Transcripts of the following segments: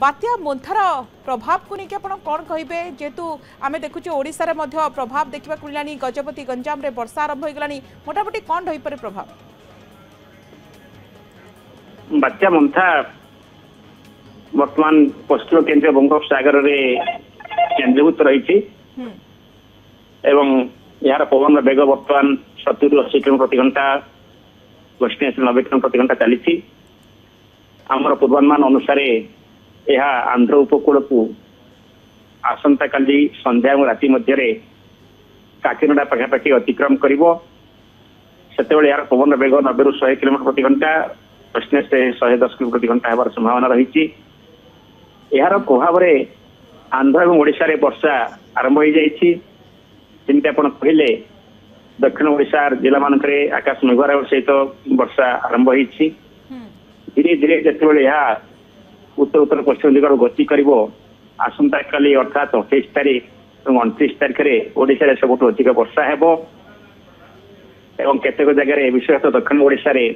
बात्या मोन्थार प्रभाव को लेकिन आप कौन कहे जेहेतु आम देखुचे ओडिशा रे मध्य प्रभाव देखा मिलानी गजपति गंजाम रे वर्षा आरंभ हो गलानी मोटामोटी कौन रही पारे प्रभाव बात्या मोन्था वर्तमान पश्चिम केंद्रीय बंगोपसागर रे केंद्रीभूत रही यार पवन बेग बर्तमान 70-80 किलोमीटर प्रति घंटा दक्षिण 90 किलोमीटर प्रति घंटा चली आमर पूर्वानुमान अनुसार यह आंध्र उपकूल को आसंता काली संध्या और राति मध्य काकीनाडा पाखापाखि अतिक्रम कर यार पवन बेग 90-100 किलोमीटर प्रति घंटा दक्षिण से 110 किलोमीटर प्रति घंटा होबार संभावना रही यार प्रभाव आंध्र और ओडिशा रे वर्षा आरंभ हो जाइए जमी आप कहले दक्षिण ओडिशा जिला मानक आकाश मेघुआर सहित वर्षा आरंभ होती धीरे धीरे जिते उत्तर उत्तर पश्चिम दिगड़ गति कर आसंता काली अर्थात 28 तारीख और 29 तारीख में ओडिशा सबुठ अधिक वर्षा हेब एवं केतेक जगह विशेषतः दक्षिण ओडिशा रे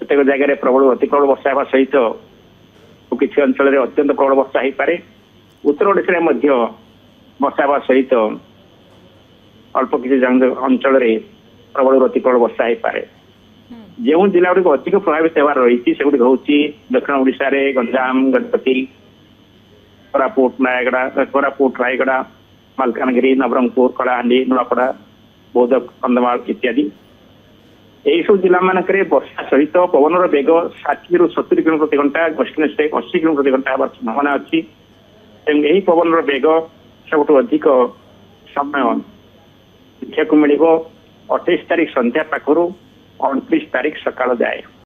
केतेक जगह प्रबल अति प्रबल वर्षा होगा सहित किसी अंचल अत्यंत प्रबल वर्षा हो पारे उत्तर ओडिशा मध्य वर्षा होगा सहित अल्प किसी अंचल प्रबल अति प्रबल वर्षा हो पारे जो जिला गुड़ी अधिक प्रभावित होवार रही से हूँ दक्षिण ओडिशा रे गंजाम गजपति कोरापुट कोरापुट रायगड़ा मालकानगिरी नवरंगपुर कलाहांडी नुआपड़ा बौद्ध कंधमाल इत्यादि यही सब जिला मानक वर्षा सहित पवन बेग 60-70 किलोमीटर प्रति घंटा दक्षिण से 80 किलोमीटर प्रति घंटा होवार संभावना अच्छी यही पवन बेग सबुठ अधिक समय देखा मिल 28 तारीख संध्या पाखर 29 तारीख सकाल जाए।